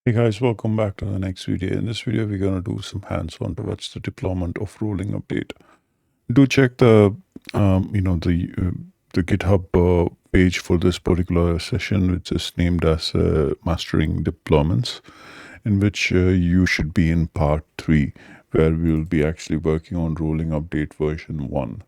Hey guys, welcome back to the next video. In this video, we're going to do some hands-on towards the deployment of rolling update. Do check the GitHub page for this particular session, which is named as Mastering Deployments, in which you should be in part 3, where we will be actually working on rolling update version 1.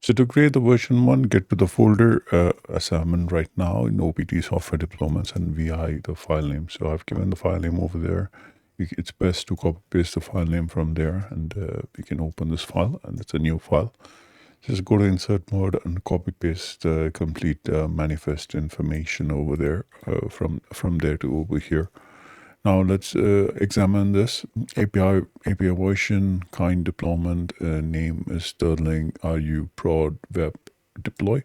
So to create the version 1, get to the folder as I'm in right now in OPT software deployments and VI the file name. So I've given the file name over there. It's best to copy paste the file name from there, and we can open this file, and it's a new file. Just go to insert mode and copy paste the complete manifest information over there from there to over here. Now let's examine this API version, kind deployment, name is Sterling, RU prod web deploy.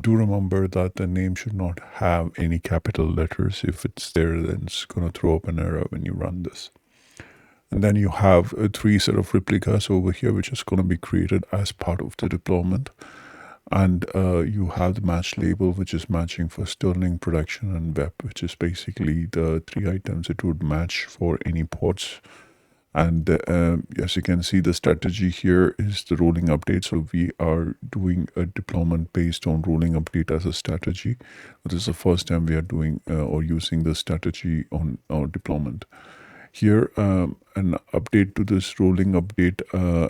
Do remember that the name should not have any capital letters. If it's there, then it's going to throw up an error when you run this. And then you have 3 set of replicas over here, which is going to be created as part of the deployment. And you have the match label, which is matching for Sterling, production, and web, which is basically the 3 items it would match for any ports. And as you can see, the strategy here is the rolling update. So we are doing a deployment based on rolling update as a strategy. This is the first time we are doing or using this strategy on our deployment. Here, an update to this rolling update,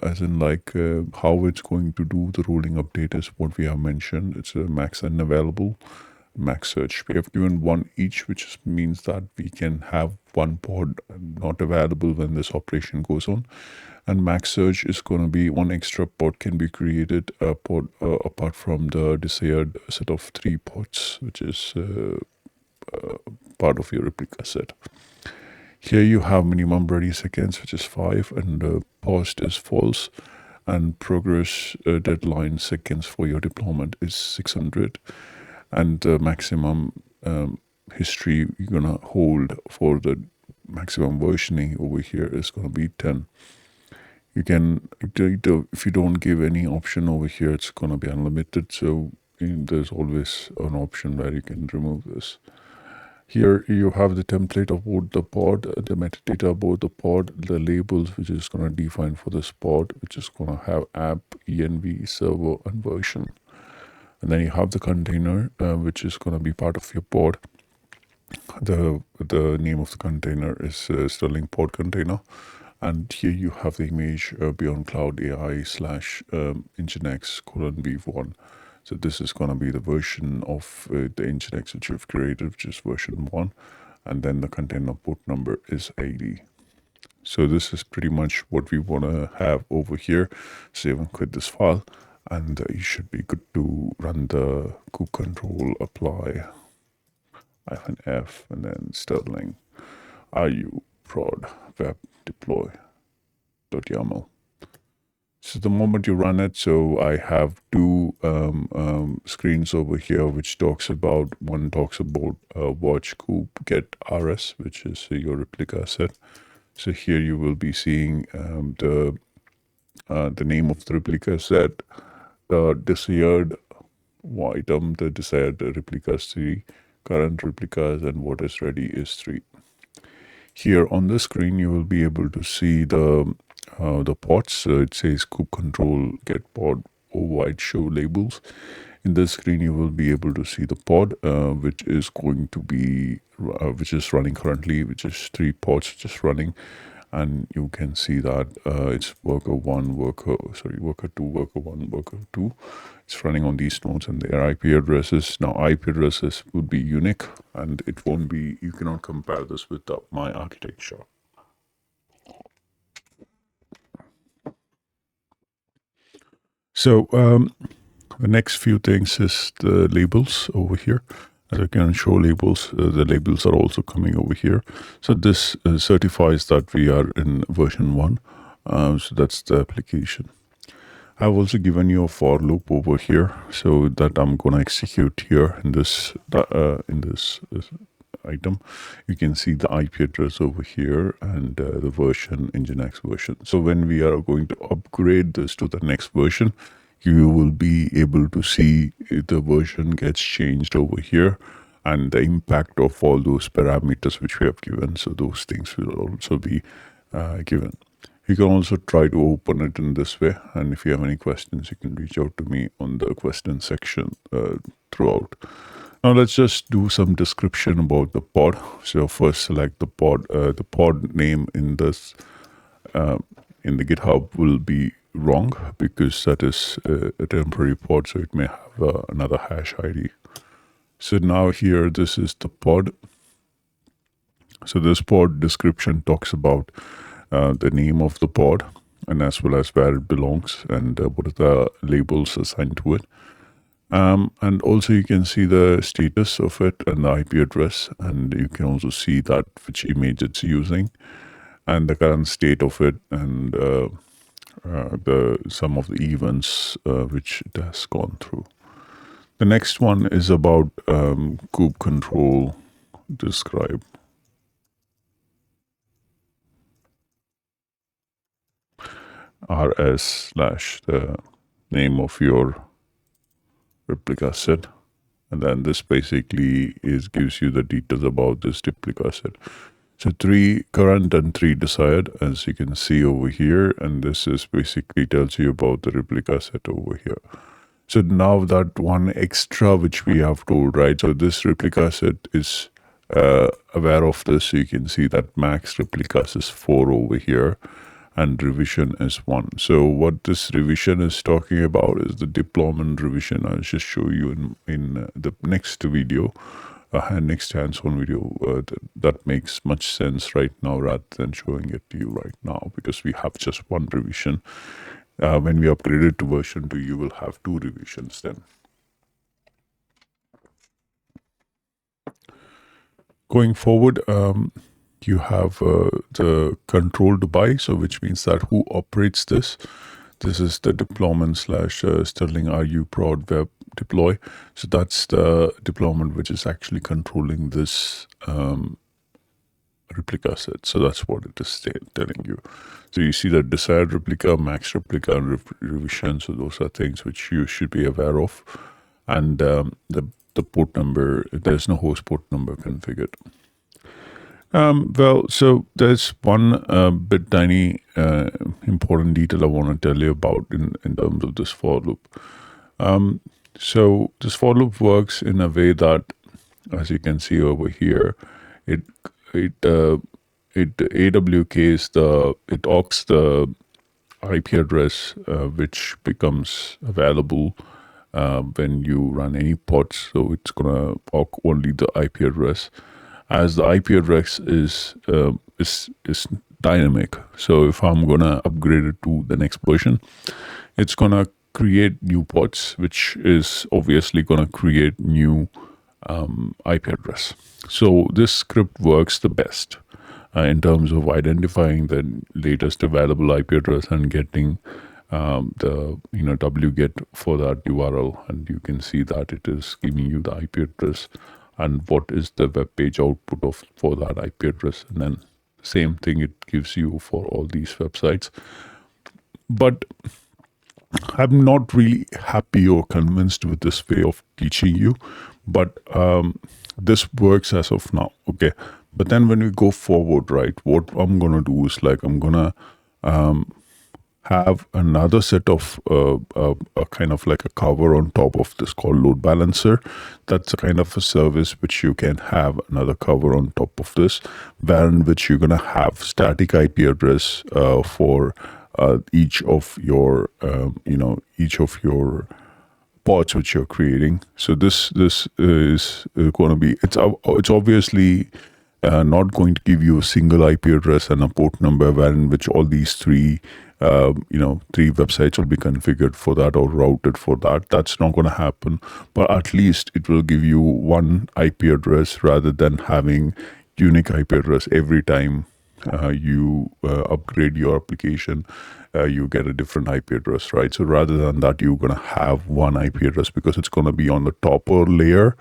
as in like how it's going to do the rolling update is what we have mentioned. It's a max and available, max search. We have given 1 each, which means that we can have 1 pod not available when this operation goes on. And max search is going to be 1 extra pod can be created apart from the desired set of 3 pods, which is part of your replica set. Here you have minimum ready seconds, which is 5, and post is false, and progress deadline seconds for your deployment is 600, and the maximum history you're gonna hold for the maximum versioning over here is gonna be 10. You can, if you don't give any option over here, it's gonna be unlimited. So there's always an option where you can remove this. Here you have the template about the pod, the metadata about the pod, the labels which is going to define for this pod, which is going to have app, env, server, and version. And then you have the container, which is going to be part of your pod. The name of the container is Sterling pod container. And here you have the image beyondcloud.ai / nginx :v1. So this is going to be the version of the Nginx which you've created, which is version 1. And then the container port number is 80. So this is pretty much what we want to have over here. Save and quit this file. And you should be good to run the kube control apply -f and then Sterling RU prod web deploy.yaml. So the moment you run it, so I have 2 screens over here, which talks about, one talks about watch kube get rs, which is your replica set. So here you will be seeing the name of the replica set, the desired item, the desired replicas 3, current replicas, and what is ready is 3. Here on the screen, you will be able to see the pods. It says kube control get pod override show labels. In this screen, you will be able to see the pod, which is going to be which is running currently, which is 3 pods just running. And you can see that it's worker 1, worker 2, worker 1, worker 2. It's running on these nodes and their IP addresses. Now, IP addresses would be unique, and it won't be, you cannot compare this with my architecture. So the next few things is the labels over here. As I can show labels, the labels are also coming over here. So this certifies that we are in version 1. So that's the application. I've also given you a for loop over here, so that I'm going to execute here in this item. You can see the IP address over here and the version, Nginx version. So when we are going to upgrade this to the next version, you will be able to see the version gets changed over here. and the impact of all those parameters which we have given. So those things will also be given. You can also try to open it in this way, and if you have any questions, you can reach out to me on the question section throughout. Now let's just do some description about the pod. So first select the pod. The pod name in this in the GitHub will be wrong because that is a temporary pod, so it may have another hash ID. So now here, this is the pod. So this pod description talks about the name of the pod and as well as where it belongs and what are the labels assigned to it. And also you can see the status of it and the IP address, and you can also see that which image it's using and the current state of it, and some of the events which it has gone through. The next one is about kube control describe. rs/ the name of your replica set, and then this basically gives you the details about this replica set. So 3 current and 3 desired, as you can see over here, and this is basically tells you about the replica set over here. So now that one extra which we have told, right? So this replica set is aware of this. So you can see that max replicas is 4 over here and revision is 1. So what this revision is talking about is the deployment revision. I'll just show you in the next video. Next hands-on video that makes much sense right now rather than showing it to you right now, because we have just one revision. When we upgrade it to version 2, you will have 2 revisions then. Going forward, you have the controlled by, so which means that who operates this. This is the deployment / Sterling RU prod web deploy. So that's the deployment which is actually controlling this replica set. So that's what it is telling you. So you see that desired replica, max replica, and revision. So those are things which you should be aware of. And the port number, there's no host port number configured. Well, so there's one bit tiny important detail I want to tell you about in terms of this for loop. So this for loop works in a way that, as you can see over here, it AWKs it awks the IP address which becomes available when you run any pods. So it's gonna awk only the IP address, as the IP address is dynamic. So if I'm gonna upgrade it to the next version, it's gonna create new pods, which is obviously gonna create new IP address. So this script works the best in terms of identifying the latest available IP address and getting the wget for that URL, and you can see that it is giving you the IP address and what is the web page output for that IP address, and then same thing it gives you for all these websites. But I'm not really happy or convinced with this way of teaching you, but this works as of now, okay? But then when we go forward, right, what I'm gonna do is I'm gonna have another set of a kind of like a cover on top of this called load balancer. That's a kind of a service which you can have another cover on top of this, in which you're gonna have static IP address for each of your pods which you're creating. So this is going to be, it's obviously not going to give you a single IP address and a port number in which all these three websites will be configured for that or routed for that. That's not going to happen, but at least it will give you one IP address rather than having unique IP address every time you upgrade your application. You get a different IP address, right? So rather than that, you're going to have one IP address because it's going to be on the topper layer.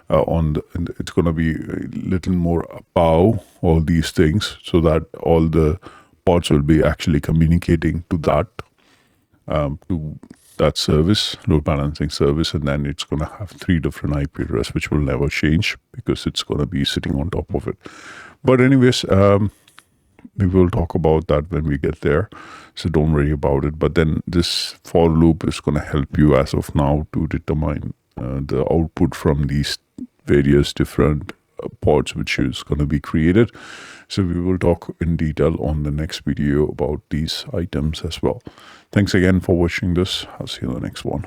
It's going to be a little more above all these things, so that all the pods will be actually communicating to that. to that service, load balancing service, and then it's going to have 3 different IP addresses, which will never change because it's going to be sitting on top of it. But anyways, we will talk about that when we get there, so don't worry about it. But then this for loop is going to help you as of now to determine the output from these various different pods which is going to be created. So we will talk in detail on the next video about these items as well. Thanks again for watching this. I'll see you in the next one.